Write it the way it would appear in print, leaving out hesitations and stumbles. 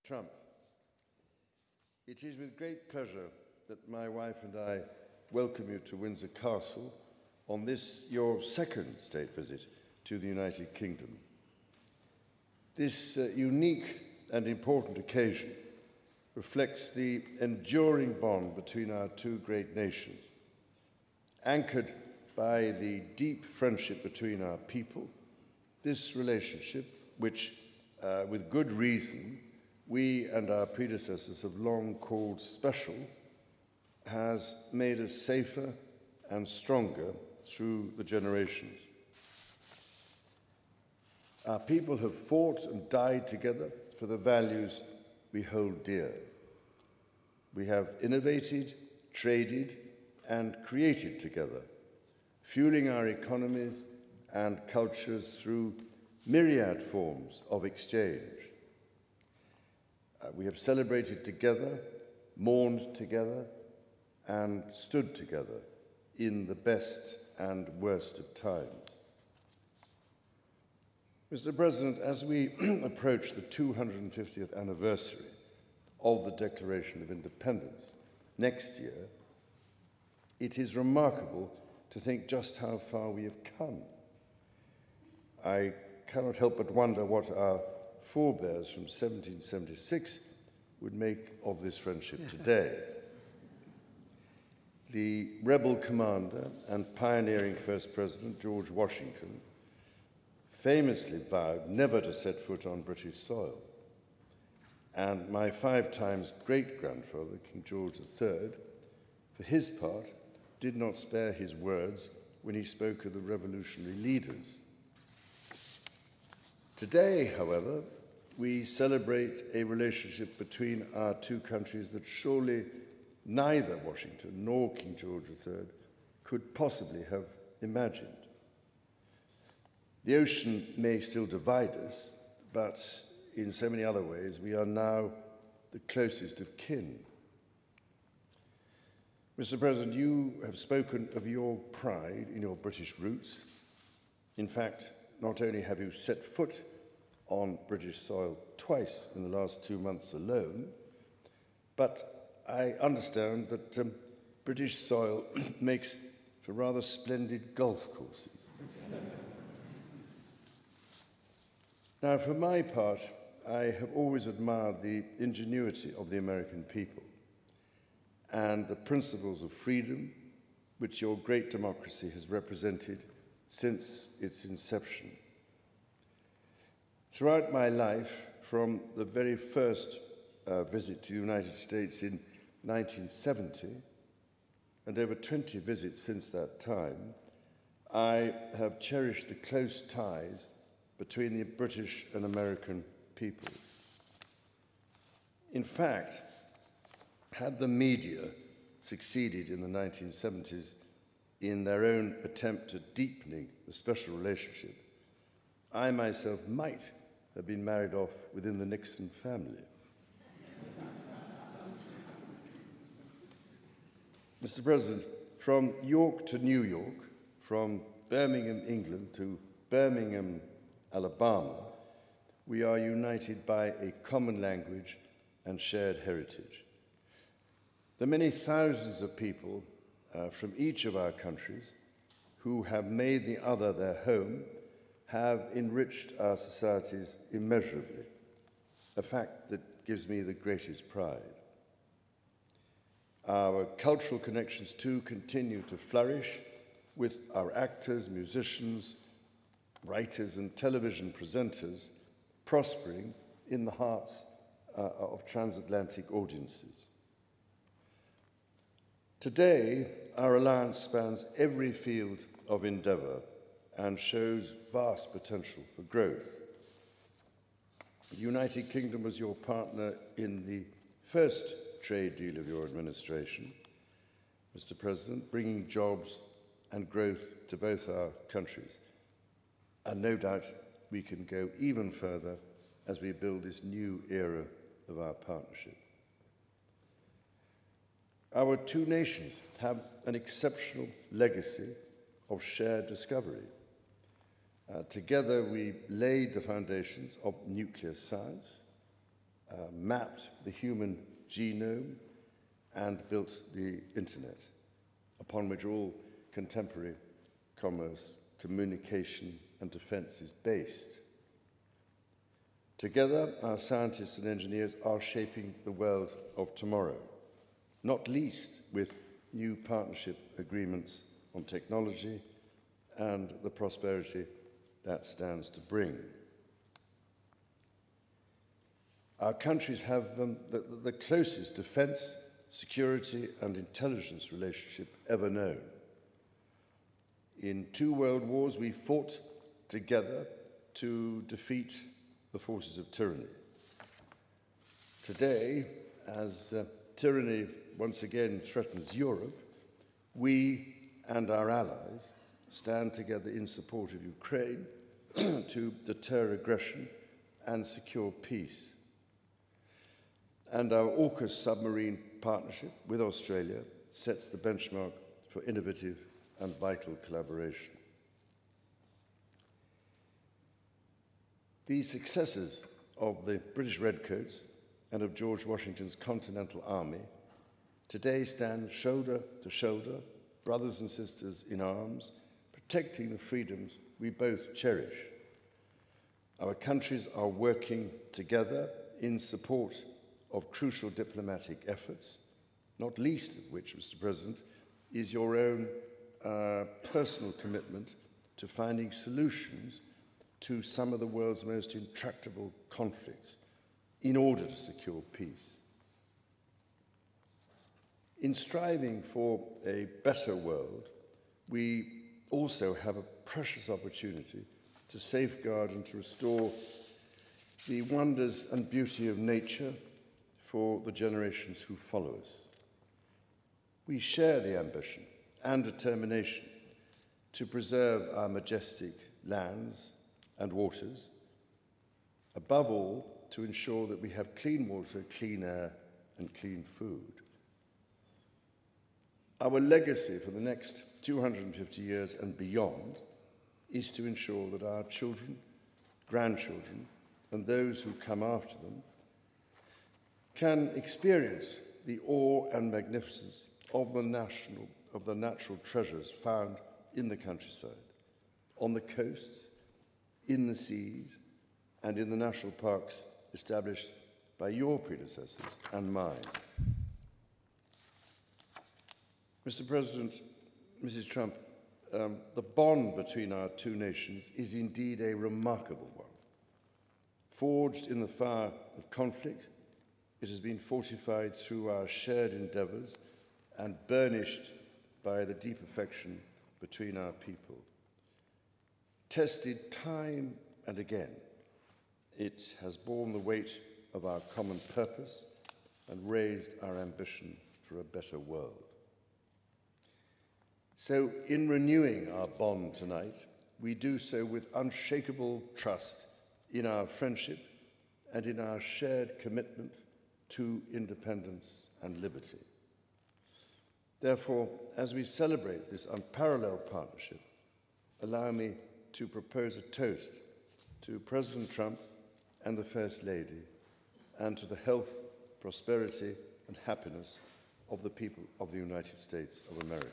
Trump. It is with great pleasure that my wife and I welcome you to Windsor Castle on this, your second state visit to the United Kingdom. This unique and important occasion reflects the enduring bond between our two great nations, anchored by the deep friendship between our people. This relationship, which, with good reason, we and our predecessors have long called special, has made us safer and stronger through the generations. Our people have fought and died together for the values we hold dear. We have innovated, traded, and created together, fueling our economies and cultures through myriad forms of exchange. We have celebrated together, mourned together, and stood together in the best and worst of times. Mr. President, as we approach the 250th anniversary of the Declaration of Independence next year, it is remarkable to think just how far we have come. I cannot help but wonder what our forebears from 1776 would make of this friendship today. The rebel commander and pioneering first president, George Washington, famously vowed never to set foot on British soil. And my 5 times great-grandfather, King George III, for his part, did not spare his words when he spoke of the revolutionary leaders. Today, however, we celebrate a relationship between our two countries that surely neither Washington nor King George III could possibly have imagined. The ocean may still divide us, but in so many other ways, we are now the closest of kin. Mr. President, you have spoken of your pride in your British roots. In fact, not only have you set foot on British soil twice in the last 2 months alone, but I understand that British soil makes for rather splendid golf courses. Now, for my part, I have always admired the ingenuity of the American people and the principles of freedom which your great democracy has represented since its inception. Throughout my life, from the very first visit to the United States in 1970, and over 20 visits since that time, I have cherished the close ties between the British and American peoples. In fact, had the media succeeded in the 1970s in their own attempt at deepening the special relationship, I myself might have been married off within the Nixon family. Mr. President, from York to New York, from Birmingham, England to Birmingham, Alabama, we are united by a common language and shared heritage. The many thousands of people from each of our countries who have made the other their home have enriched our societies immeasurably, a fact that gives me the greatest pride. Our cultural connections, too, continue to flourish with our actors, musicians, writers, and television presenters prospering in the hearts of transatlantic audiences. Today, our alliance spans every field of endeavor and shows vast potential for growth. The United Kingdom was your partner in the first trade deal of your administration, Mr. President, bringing jobs and growth to both our countries. And no doubt we can go even further as we build this new era of our partnership. Our two nations have an exceptional legacy of shared discovery. Together, we laid the foundations of nuclear science, mapped the human genome, and built the internet, upon which all contemporary commerce, communication, and defense is based. Together, our scientists and engineers are shaping the world of tomorrow, not least with new partnership agreements on technology and the prosperity that stands to bring. Our countries have the closest defense, security, and intelligence relationship ever known. In 2 world wars, we fought together to defeat the forces of tyranny. Today, as tyranny once again threatens Europe, we and our allies stand together in support of Ukraine to deter aggression and secure peace. And our AUKUS submarine partnership with Australia sets the benchmark for innovative and vital collaboration. The successes of the British Redcoats and of George Washington's Continental Army today stand shoulder to shoulder, brothers and sisters in arms, protecting the freedoms we both cherish. Our countries are working together in support of crucial diplomatic efforts, not least of which, Mr. President, is your own personal commitment to finding solutions to some of the world's most intractable conflicts in order to secure peace. In striving for a better world, we also have a precious opportunity to safeguard and to restore the wonders and beauty of nature for the generations who follow us. We share the ambition and determination to preserve our majestic lands and waters, above all, to ensure that we have clean water, clean air, and clean food. Our legacy for the next 250 years and beyond is to ensure that our children, grandchildren, and those who come after them can experience the awe and magnificence of the natural treasures found in the countryside, on the coasts, in the seas, and in the national parks established by your predecessors and mine. Mr. President, Mrs. Trump, the bond between our two nations is indeed a remarkable one. Forged in the fire of conflict, it has been fortified through our shared endeavours and burnished by the deep affection between our people. Tested time and again, it has borne the weight of our common purpose and raised our ambition for a better world. So, in renewing our bond tonight, we do so with unshakable trust in our friendship and in our shared commitment to independence and liberty. Therefore, as we celebrate this unparalleled partnership, allow me to propose a toast to President Trump and the First Lady, and to the health, prosperity, and happiness of the people of the United States of America.